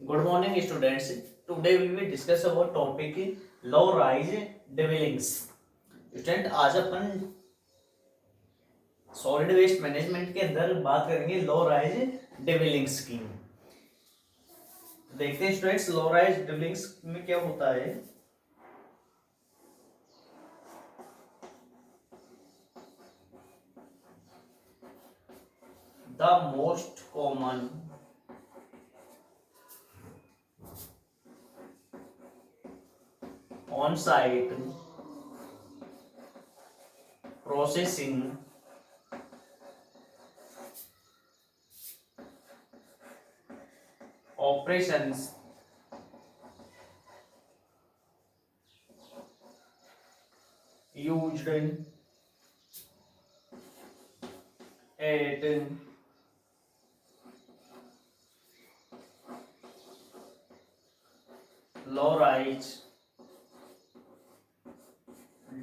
Good morning, students. Today we will discuss about topic low rise dwellings. Student आज अपन solid waste management के अंदर बात करेंगे low rise dwellings की। देखते हैं स्टूडेंट्स लो राइज dwellings में क्या होता है। The most common on site processing operations used at low rise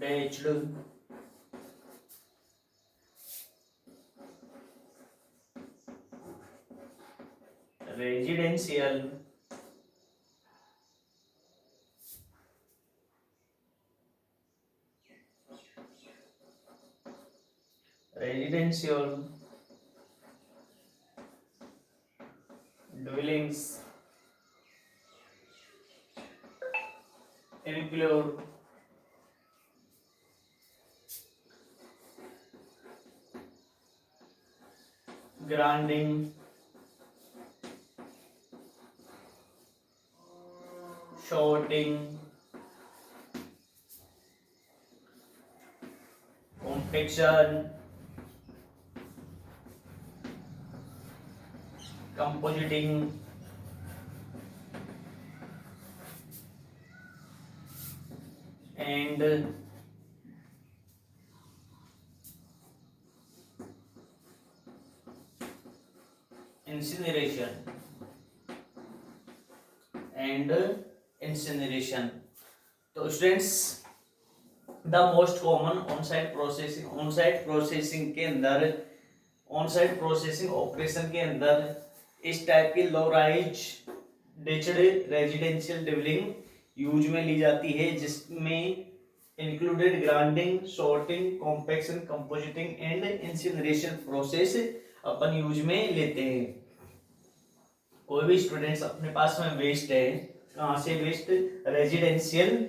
detached residential dwellings include grinding, sorting, compaction, compositing, and incineration and incineration। तो students the most common on site processing के अंदर on site processing operation के अंदर इस type की low rise detached residential dwelling use में ली जाती है, जिसमें included grinding, sorting, compaction, composting and incineration process अपन यूज में लेते हैं। कोई भी स्टूडेंट्स अपने पास में वेस्ट है, कहाँ से वेस्ट, रेजिडेंशियल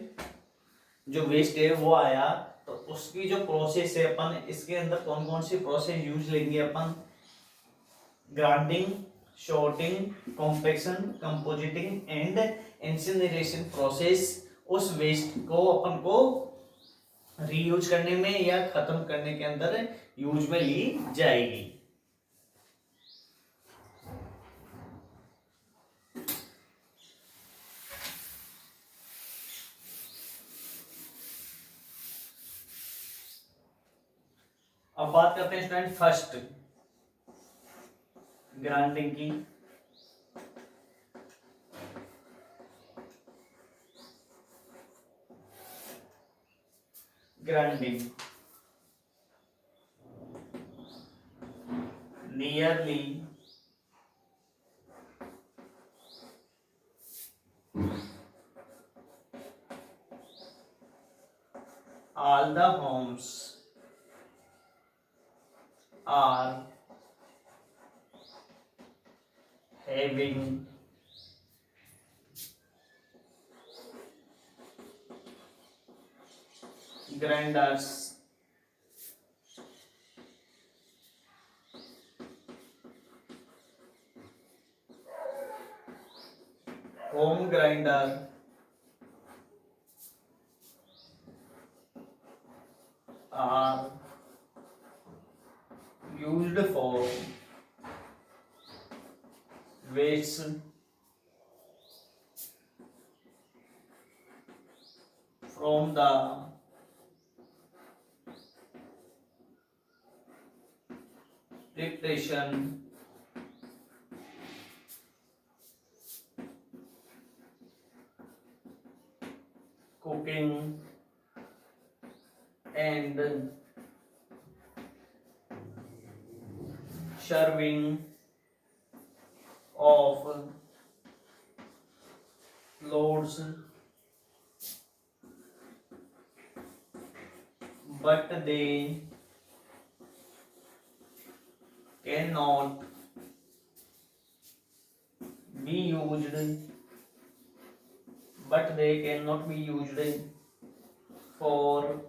जो वेस्ट है वो आया, तो उसकी जो प्रोसेस है अपन इसके अंदर कौन कौन सी प्रोसेस यूज लेंगे अपन, grinding, sorting, compaction, composting and incineration process उस वेस्ट को अपन को रीयूज करने में या खत्म करने के अंदर यूज में ली जाएगी। अब बात करते हैं स्टूडेंट फर्स्ट ग्राइंडिंग की। Grinding nearly all the homes are having grinders, home grinder are used for waste from the preparation, cooking and serving of loads, but they cannot be used, but they cannot be used for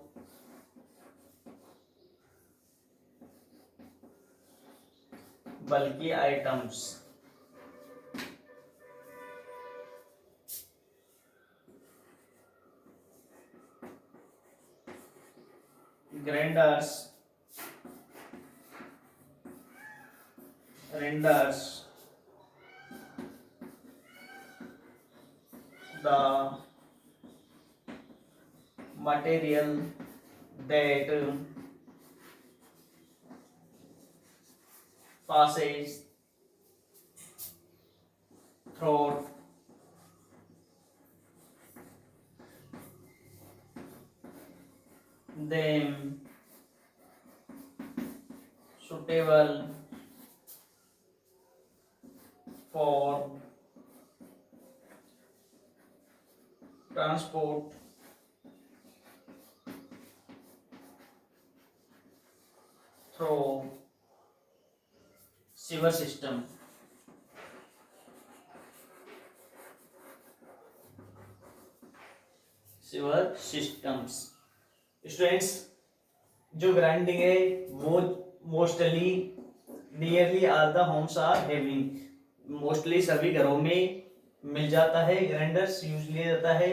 bulky items. Grinders renders the material that passes through them suitable for transport through sewer system. sewer systems. Students, जो grinding है वो mostly nearly all the homes are having, mostly सभी घरों में मिल जाता है। Grinders use लिया जाता है।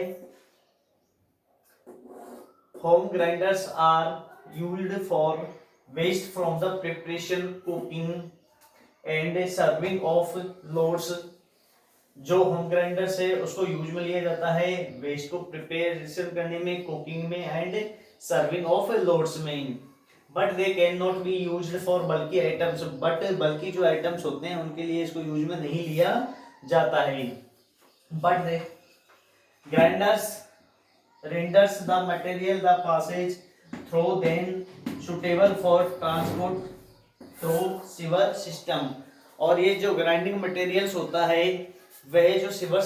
Home grinders are used for waste from the preparation, cooking and serving of loads. जो होम ग्राइंडर्स है उसको यूज में लिया जाता है वेस्ट को प्रिपरेशन करने में, कुकिंग में एंड सर्विंग ऑफ लोड्स में। But they can not be used for बल्कि आइटम्स, बट बल्कि जो आइटम्स होते हैं उनके लिए इसको यूज में नहीं लिया जाता है। But they grinders renders the material the passage through then suitable for transport through sewer system। और ये जो ग्राइंडिंग मटेरियल्स होता है वह जो सीवर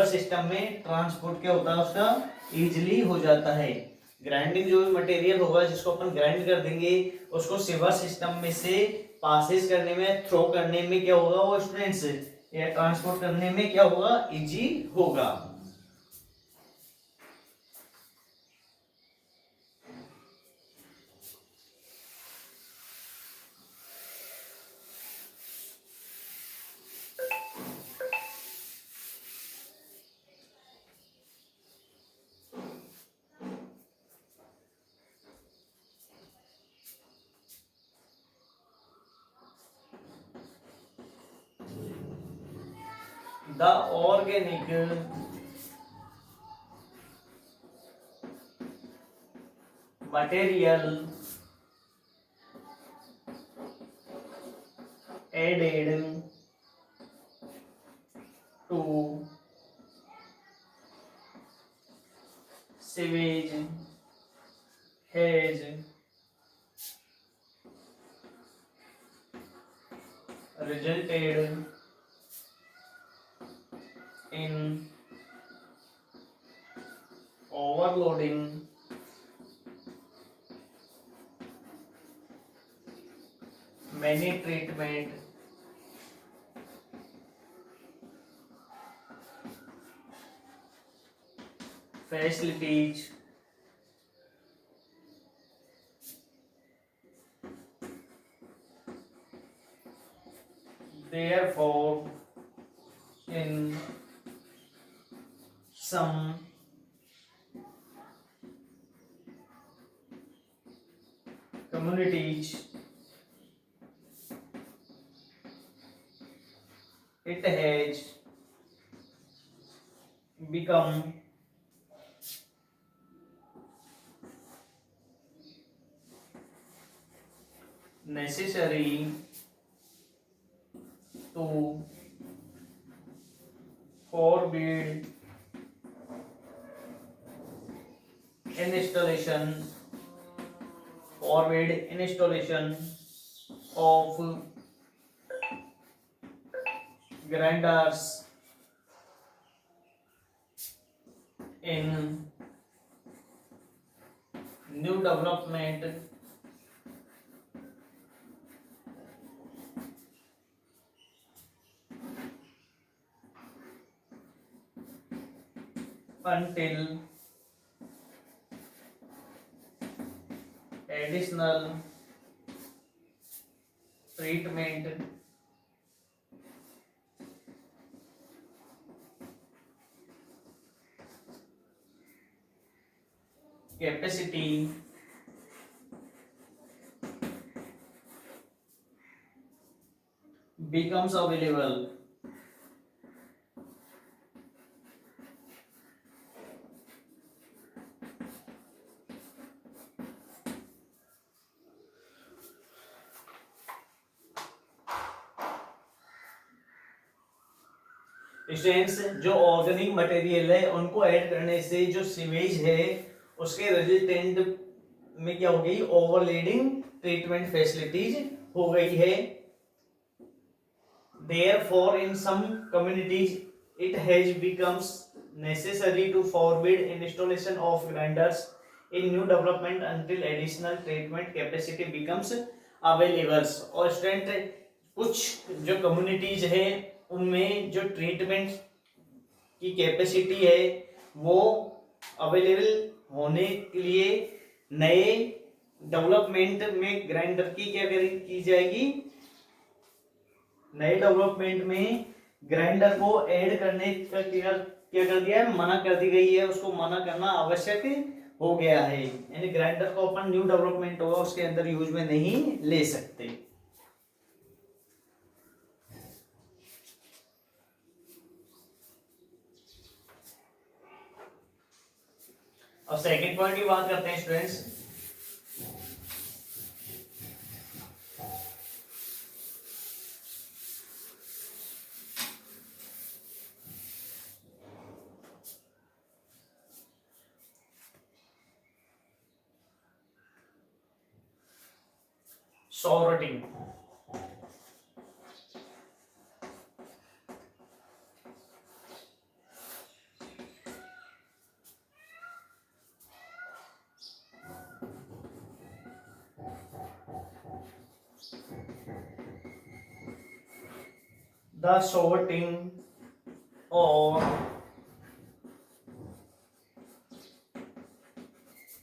सिस्टम में ट्रांसपोर्ट क्या होता है उसका इजीली हो जाता है। ग्राइंडिंग जो मटेरियल होगा जिसको अपन ग्राइंड कर देंगे उसको सीवर सिस्टम में से पासेस करने में, थ्रो करने में क्या होगा वो स्टूडेंट्स, या ट्रांसपोर्ट करने में क्या होगा, इजी होगा। The organic material added to sewage has resulted in overloading many treatment facilities, therefore in some communities it has become necessary to forbid installation of grinders in new development until additional treatment capacity becomes available. Students, जो organic material है उनको add करने से जो sewage है उसके resultant में क्या हो गई, ओवरलोडिंग ट्रीटमेंट फैसिलिटीज हो गई है. Therefore, in some communities, it has becomes necessary to forbid installation of grinders in new development until additional treatment capacity becomes available. और स्टूडेंट, कुछ जो कम्युनिटीज है उनमें जो ट्रीटमेंट की कैपेसिटी है वो अवेलेबल होने के लिए नए डेवलपमेंट में ग्राइंडर की क्या की जाएगी, नए डेवलपमेंट में ग्राइंडर को ऐड करने का क्या कर दिया है, मना कर दी गई है. उसको मना करना आवश्यक हो गया है. यानी ग्राइंडर को अपन न्यू डेवलपमेंट होगा उसके अंदर यूज में नहीं ले सकते. अब सेकंड पॉइंट की बात करते हैं students. sorting. The sorting or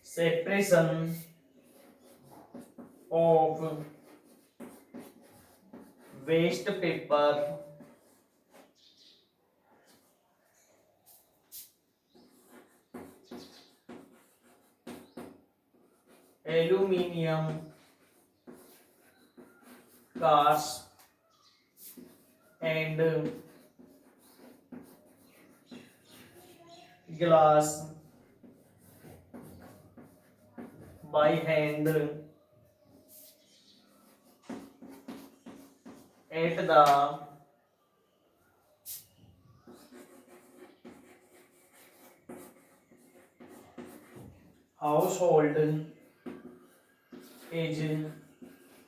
separation of waste paper aluminium cars and glass by hand at the household is one of the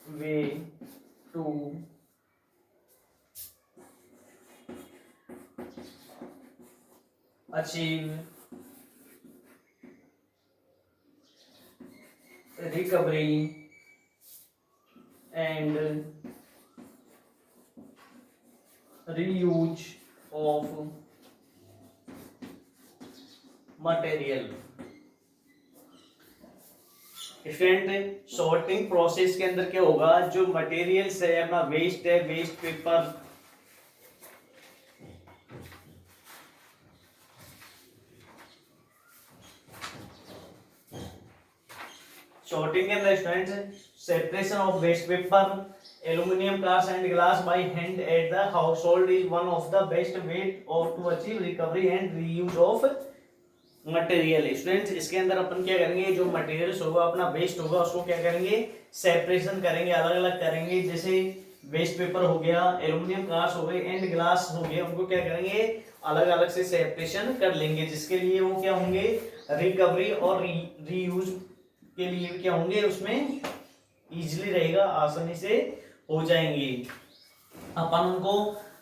best way to achieve recovery and reuse of material. Student, sorting process के अंदर क्या होगा, जो materials है अपना waste है, waste paper sorting के अंदर student separation of waste paper aluminium cars and glass by hand at the household is one of the best way of to achieve recovery and reuse of material. Students, इसके अंदर अपन क्या करेंगे, जो materials होगा अपना waste होगा उसको क्या करेंगे, सेपरेशन करेंगे, अलग अलग करेंगे. जैसे वेस्ट पेपर हो गया, एल्यूमिनियम कार्स हो गए एंड ग्लास हो गए, उनको क्या करेंगे, अलग अलग से सेपरेशन कर लेंगे, जिसके लिए वो क्या होंगे, रिकवरी और रीयूज के लिए क्या होंगे, उसमें इजीली रहेगा, आसानी से हो जाएंगे। अपन उनको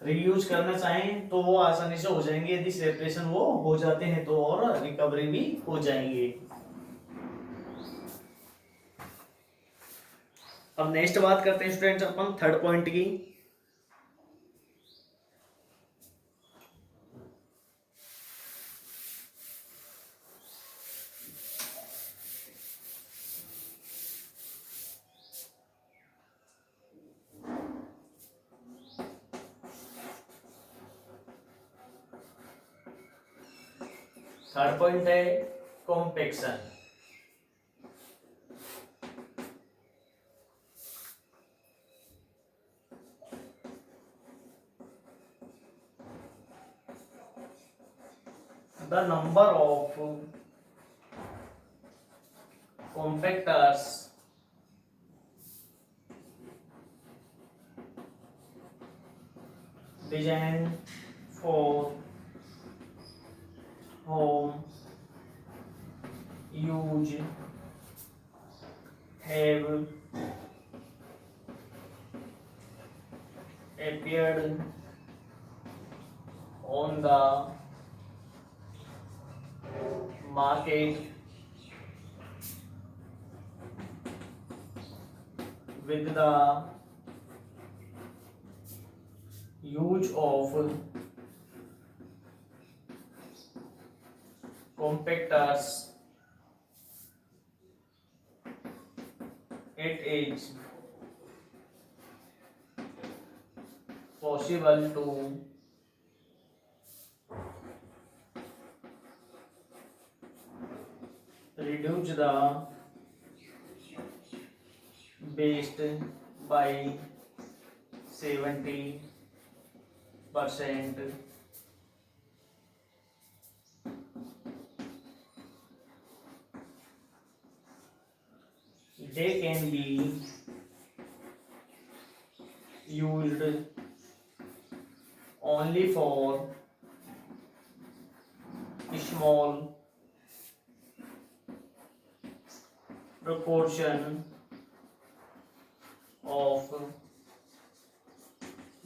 रीयूज करना चाहें तो वो आसानी से हो जाएंगे, यदि सेपरेशन वो हो जाते हैं तो, और रिकवरी भी हो जाएंगे। अब नेक्स्ट बात करते हैं स्टूडेंट्स अपन थर्ड पॉइंट की। थर्ड पॉइंट है compaction. The number of compactors designed for home use have appeared on the market with the use of compactors. It is possible to reduce the waste by 70%. They can be used only for small proportion of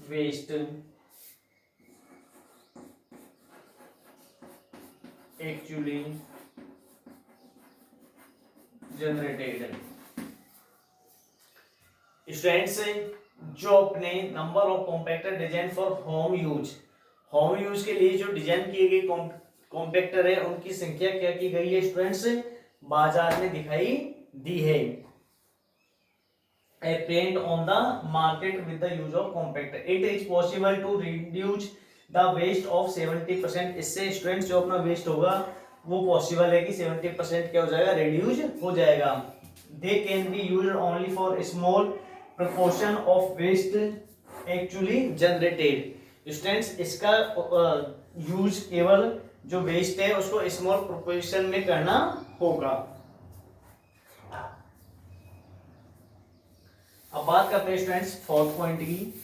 waste actually generated. Students, जो अपने number of compactor design for home use के लिए जो design किए गए compactor है, उनकी संख्या क्या की गई है स्टूडेंट्स, बाजार में दिखाई दी है। Appeared on the market with the use of compactor. It is possible to reduce the waste of 70%. इससे स्टूडेंट्स जो अपना वेस्ट होगा वो पॉसिबल है कि 70% क्या हो जाएगा, रिड्यूस हो जाएगा। They can be used only for a small proportion of waste actually generated. Students, इसका यूज केवल जो वेस्ट है उसको स्मॉल प्रोपोर्शन में करना होगा। अब बात करते हैं स्टूडेंट्स फोर्थ पॉइंट की।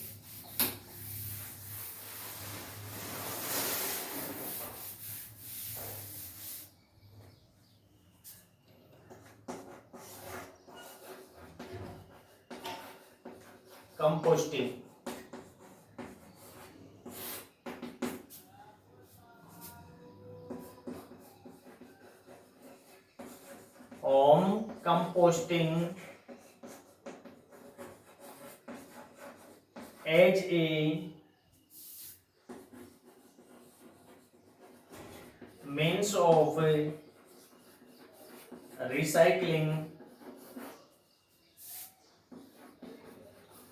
Composting. Home composting as a means of recycling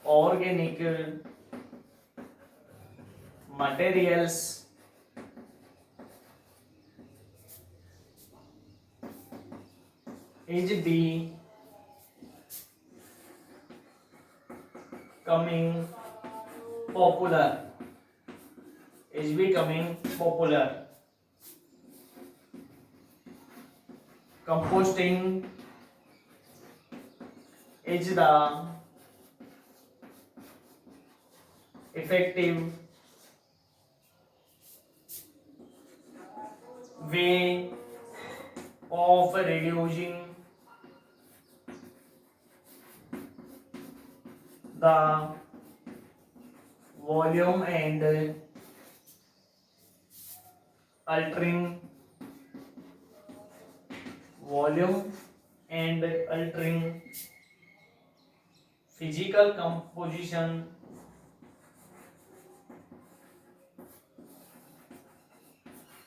organic materials is becoming popular. Composting is the effective way of reducing the volume and altering volume and altering physical composition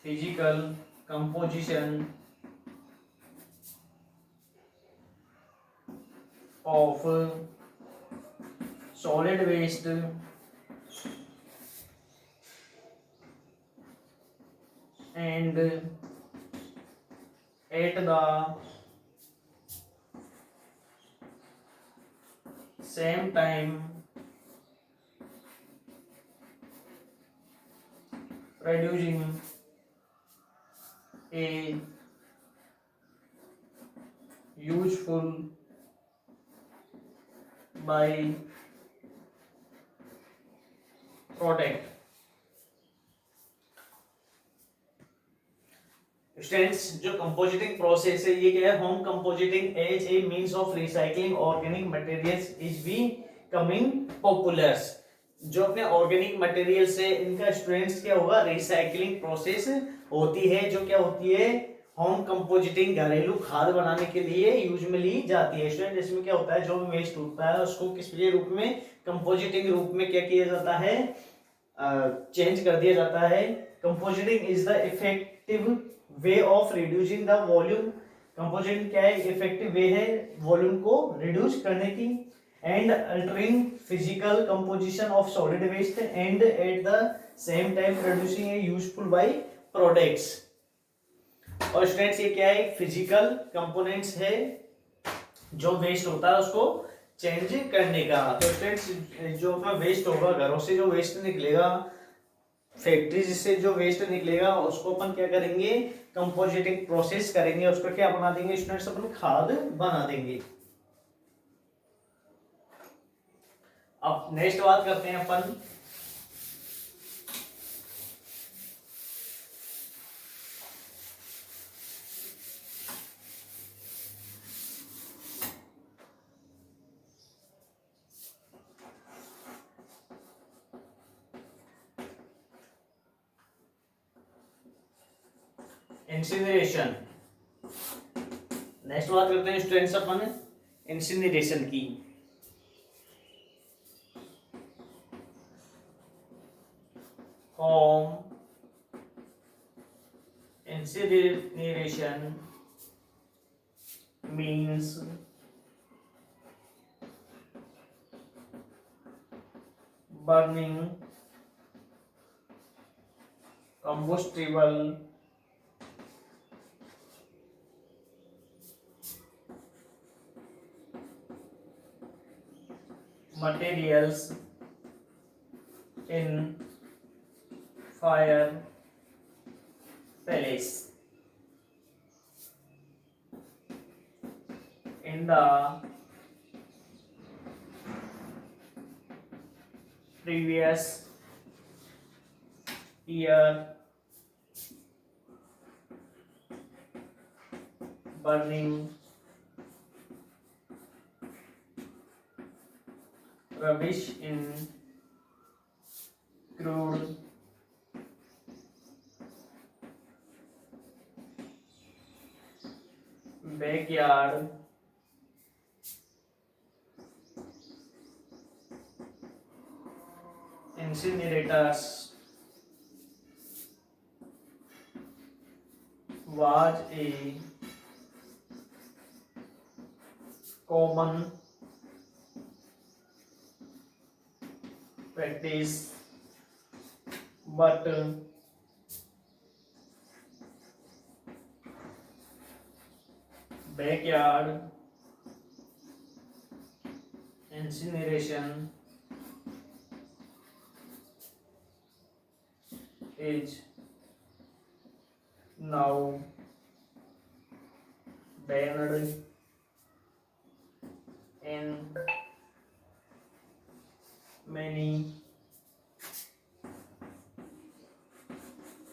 physical composition of solid waste and at the same time producing a useful by product. Students जो composting process है ये क्या है? Home composting as a means of recycling organic materials is becoming popular. जो अपने organic material से इनका students क्या होगा? रिसाइकलिंग प्रोसेस होती है, जो क्या होती है? होम कंपोजिटिंग, घरेलू खाद बनाने के लिए यूज में ली जाती है। स्टूडेंट इसमें क्या होता है? जो वेस्ट होता है उसको किस रूप में? कंपोजिटिंग रूप में क्या किया जाता है? चेंज कर दिया जाता है। Compositing is the effective way of reducing the volume. Compositing क्या है? इफेक्टिव वे है वॉल्यूम को रिड्यूस करने की। And altering physical composition of solid waste and at the same time producing a useful by products. और students ये क्या है? फिजिकल कंपोनेंट्स है जो वेस्ट होता है उसको चेंज करने का। तो स्टूडेंट्स जो अपना वेस्ट होगा, घरों से जो वेस्ट निकलेगा, फैक्ट्री से जो वेस्ट निकलेगा, उसको अपन क्या करेंगे? कंपोजिटिंग प्रोसेस करेंगे, उसको क्या बना देंगे स्टूडेंट्स? अपन खाद बना देंगे। अब नेक्स्ट बात करते हैं अपन इंसिनरेशन। नेक्स्ट बात करते हैं स्टूडेंट्स अपन इंसिनरेशन की। Home incineration means burning combustible materials in fire palace. In the previous year, burning rubbish in crude backyard incinerators was a common practice, but backyard incineration is now banned in many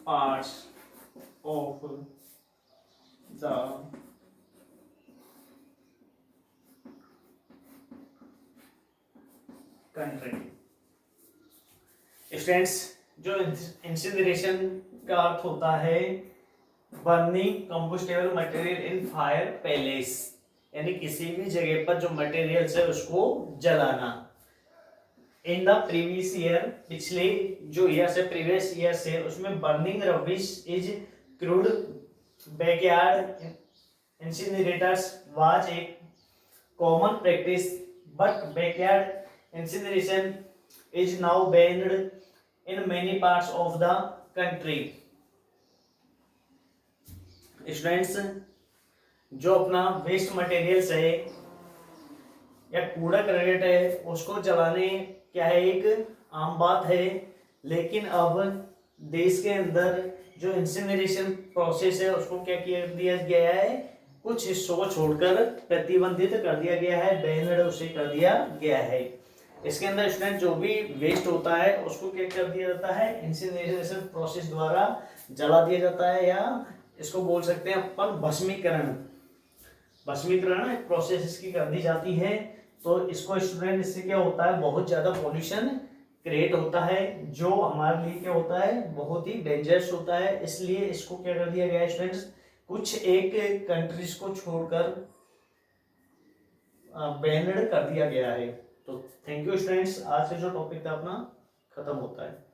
parts of the country. Students, जो incineration का अर्थ होता है burning combustible material in fire palace, यानी किसी भी जगह पर जो मटेरियल्स है उसको जलाना। इन द प्रीवियस ईयर, पिछले जो ईयर से प्रीवियस ईयर से, उसमें burning rubbish is crude backyard incinerators was a common practice, but backyard incineration is now banned in many parts of the country। Students, जो अपना वेस्ट मटेरियल्स है या कूड़ा करकट है उसको जलाने क्या है एक आम बात है, लेकिन अब देश के अंदर जो इंसिनरेशन प्रोसेस है उसको क्या किया दिया गया है, कुछ हिस्सों को छोड़कर प्रतिबंधित कर दिया गया है, बैनड उसे कर दिया गया है। इसके अंदर स्टूडेंट जो भी वेस्ट होता है उसको क्या कर दिया जाता है, इंसिनरेशन प्रोसेस द्वारा जला दिया जाता है, या इसको बोल सकते हैं अपन भस्मीकरण। भस्मीकरण एक प्रोसेस इसकी कर दी जाती है। तो इसको स्टूडेंट, इससे क्या होता है, बहुत ज्यादा पॉल्यूशन क्रिएट होता है जो हमारे लिए क्या होता है, बहुत ही डेंजरस होता है। इसलिए इसको क्या कर दिया गया है स्टूडेंट्स, कुछ एक कंट्रीज को छोड़कर बैनड कर दिया गया है। तो थैंक यू स्टूडेंट्स, आज से जो टॉपिक था अपना खत्म होता है।